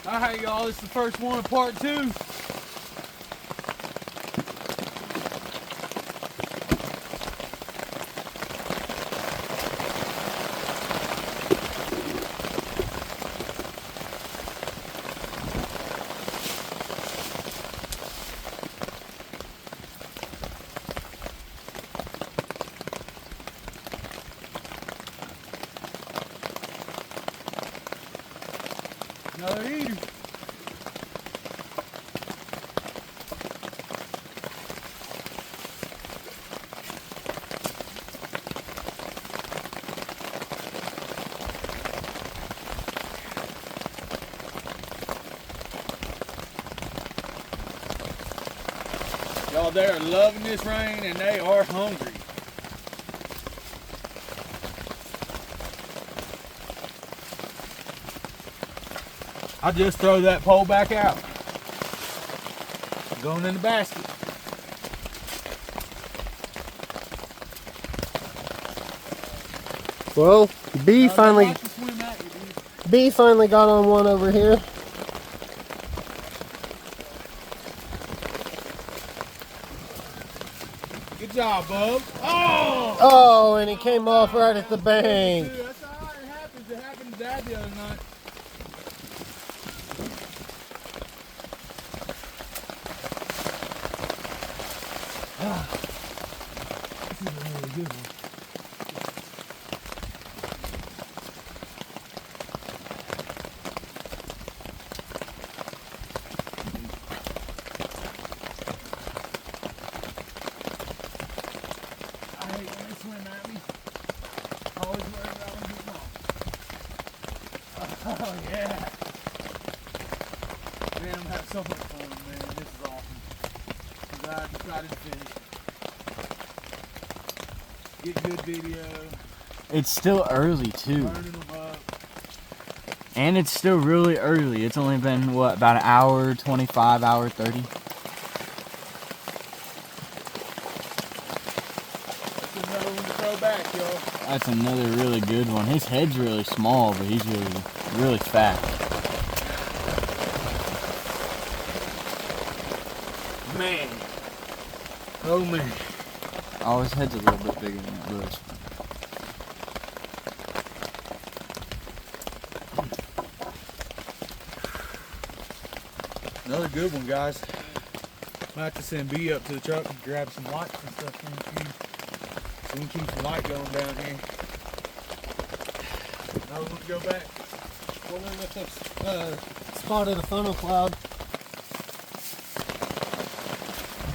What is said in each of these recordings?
Alright y'all, this is the first one of part 2. Another eater. Y'all, they are loving this rain and they are hungry. I'll just throw that pole back out. Going in the basket. Well, B finally got on one over here. Good job, bub. Oh! Oh, and he came off right at the bank. Dude, that's all right. It happens. It happened to Dad the other night. This is a really good one. I hate when they swim at me. Always worry about them getting off. Oh yeah. Man, I'm having so much fun, man. This is awesome. I'm glad I decided to finish. Get good video. It's still early too. Burning them up. And it's still really early. It's only been, what, about an hour, 25, hour 30? That's another one to throw back, y'all. That's another really good one. His head's really small, but he's really fat. Man. Oh man. Oh, his head's a little bit bigger than it looks. Another good one, guys. Might have to send B up to the truck and grab some lights and stuff so we can keep some light going down here. Another one to go back. Wondering if they've spotted a funnel cloud.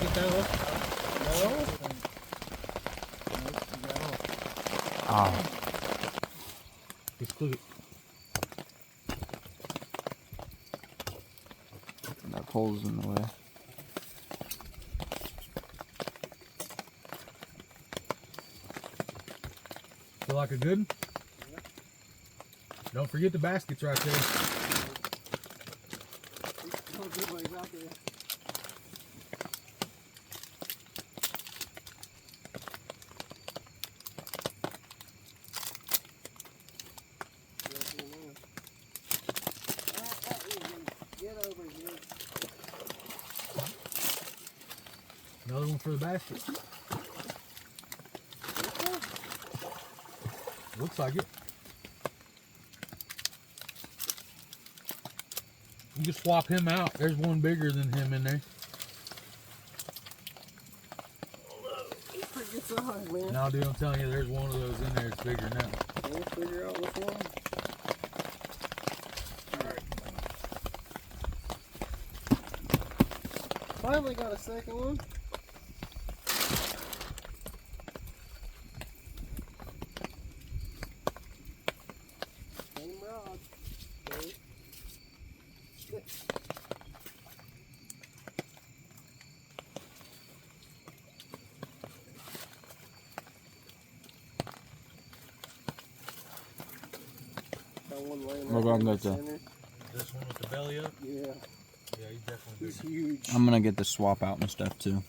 Get that one? No? Oh, Just click it. that pole's in the way. Feel like a good one? Don't forget the baskets right there. Another one for the basket. Looks like it. You can swap him out. There's one bigger than him in there. He's pretty good size, man. No, dude, I'm telling you, there's one of those in there that's bigger than that one. Let's figure out which one. Finally got a second one. Same rod. Okay. Good. Got one laying We're right gonna in go the to- center. This one with the belly up? Yeah, Yeah, he's definitely he's big. huge. I'm gonna get the swap out and stuff too.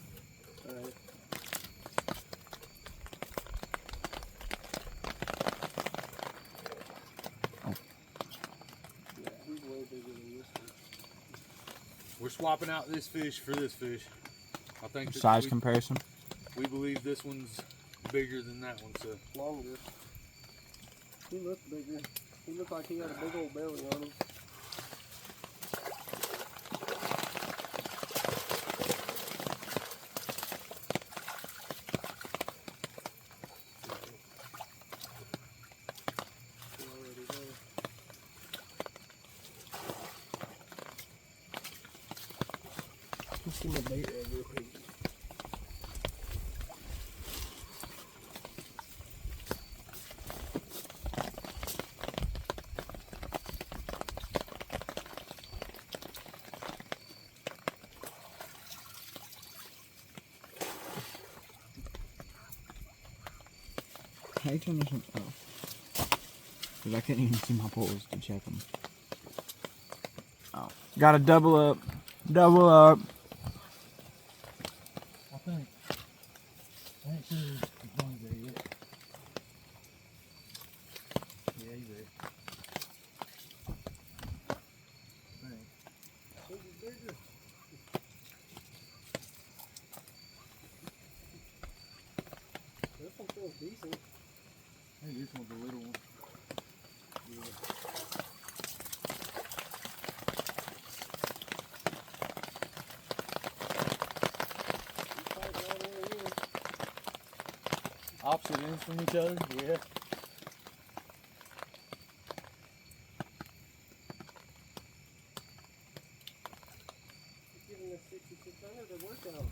Alright. Oh. Yeah, he's way bigger than this one. We're swapping out this fish for this fish. I think that Size comparison. we believe this one's bigger than that one, so. Longer. He looked bigger. He looked like he had a big old belly on him. Let's see my bait rag real quick. How you turn this one? Oh. Because I couldn't even see my poles to check them. Oh. Gotta double up. Double up. I ain't sure if one's there yet. Yeah, he's there. Thanks. Bigger. This one feels decent. I think this one's a little one. Yeah. Opposite ends from each other, yeah. Giving us 6,600 to work out.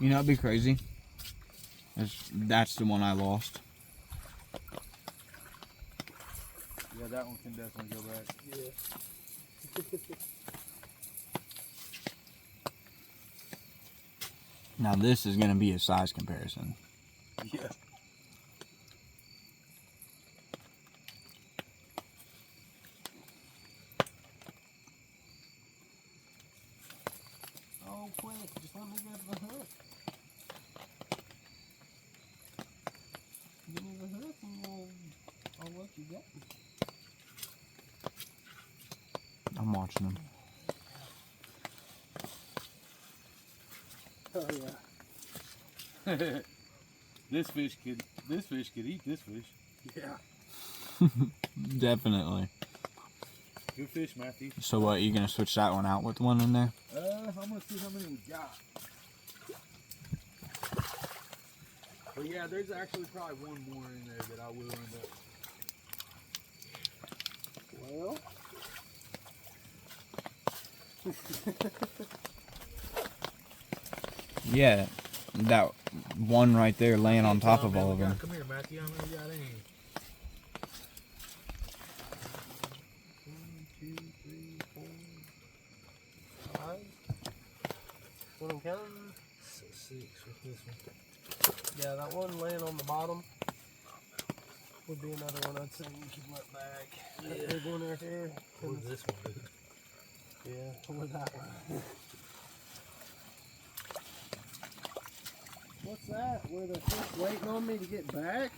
You know, it'd be crazy. That's the one I lost. Yeah, that one can definitely go back. Yeah. Now this is gonna be a size comparison. Yeah. Oh, quick. Just let me get the hook. Give me the hook and I'll let you go. I'm watching them. Oh, yeah. This fish could eat this fish. Yeah. Definitely. Good fish, Matthew. So what, you gonna switch that one out with one in there? I'm gonna see how many we got. But yeah, there's actually probably one more in there that I will end up. Well. Yeah, that one right there laying on top of all of them. Come here, Matthew. How many we got in here? 1, 2, 3, 4, 5. What I'm counting? 6 with this one. Yeah, that one laying on the bottom would be another one I'd say you should let back. That big one right there. Where's this one, dude? Yeah, with that one. What's that? Were the fish waiting on me to get back?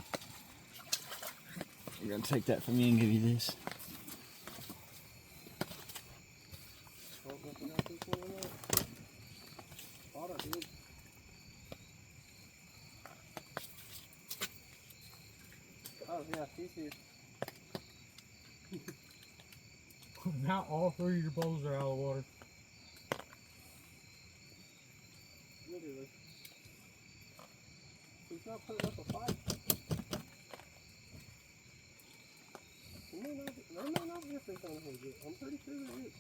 You're gonna take that from me and give you this. Thought I did. Oh yeah, he's here. Now all 3 of your bowls are out of the water. Literally. He's not putting up a fight. There may not be a fish on here yet. I'm pretty sure there is.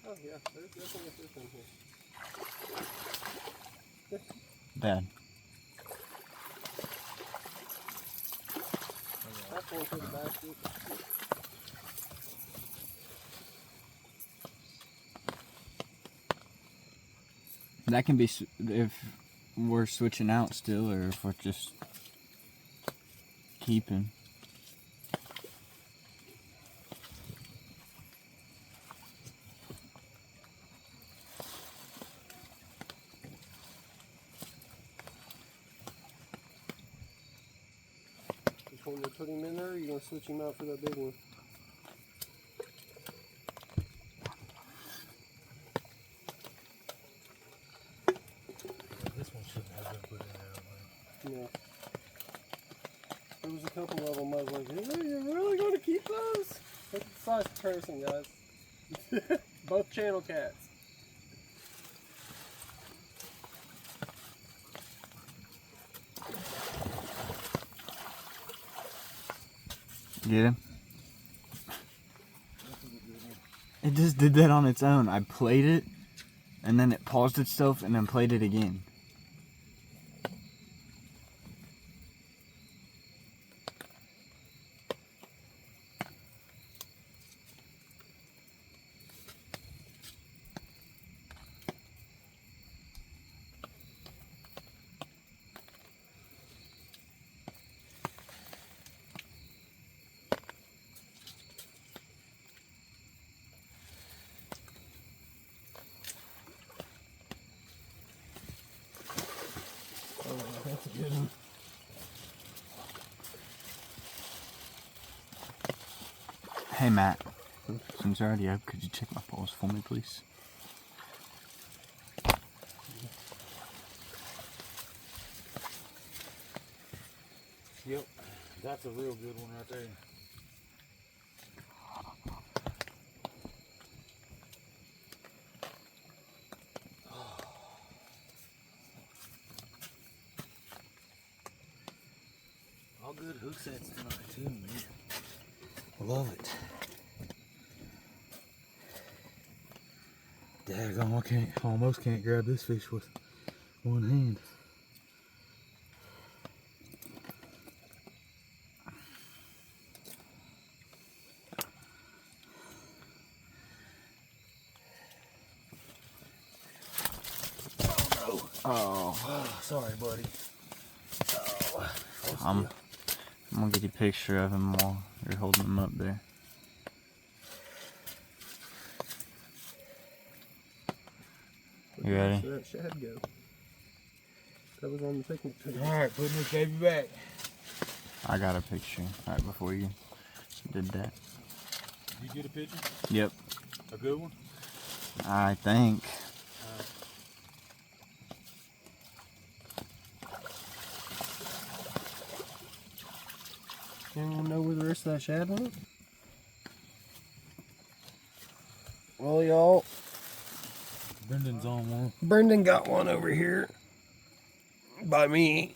Oh yeah, there's definitely a fish on here. Bad. That's one for the basket. That can be if we're switching out still, or if we're just keeping. Which one to put him in there, or are you going to switch him out for that big one? This one shouldn't have been put in there. Yeah. There was a couple of them I was like, hey, you're really going to keep those? Look at the size comparison, guys. Both channel cats. Get him? It just did that on its own. I played it, and then it paused itself, and then played it again. Oh, that's a good one. Hey, Matt. Since you're already up, could you check my poles for me, please? Yep, that's a real good one right there. All good hook sets tonight too, man. Love it. Daggone, almost can't grab this fish with one hand. Oh, sorry, buddy. I'm gonna get you a picture of him while you're holding him up there. You ready? Where that shad go? That was on the picnic table. Alright, putting this baby back. I got a picture right before you did that. You get a picture? Yep, A good one? I think. Anyone know where the rest of that shad went? Well, y'all, Brendan's on one. Brendan got one over here by me.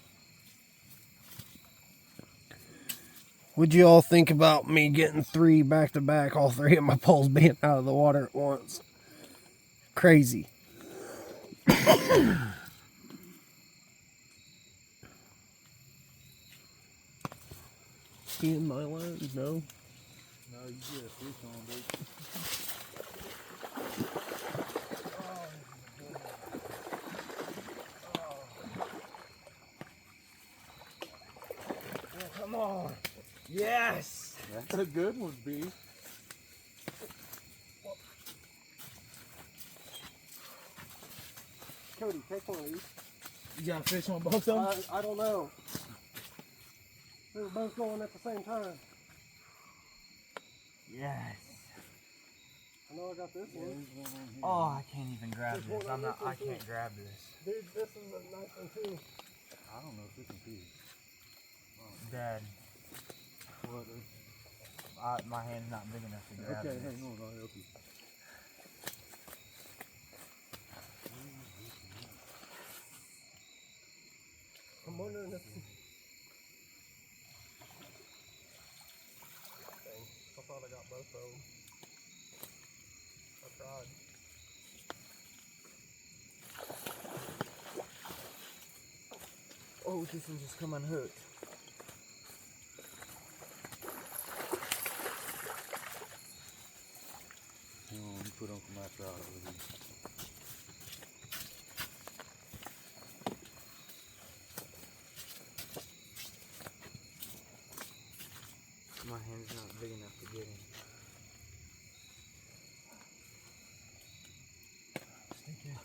What'd you all think about me getting 3 back to back, all 3 of my poles being out of the water at once? Crazy. In my line? No. No, you get a fish on, dude. Yeah, come on. Yes. That's a good one, B. Cody, take one of these. You got a fish on both of them? I don't know. They were both going at the same time. Yes. I know I got this one. Oh, I can't even grab There's one this. on this one, I can't too. grab this. Dude, this is a nice one too. I don't know if we can fish. Dad, What? my hand's not big enough to grab Okay, this. hang on, I'll help you. I'm wondering if... Dang, I thought I got both of them. I tried. Oh, this one just come unhooked. Hang on, let me put Uncle Matt's rod over here. My hand's not big enough to get him. Stick your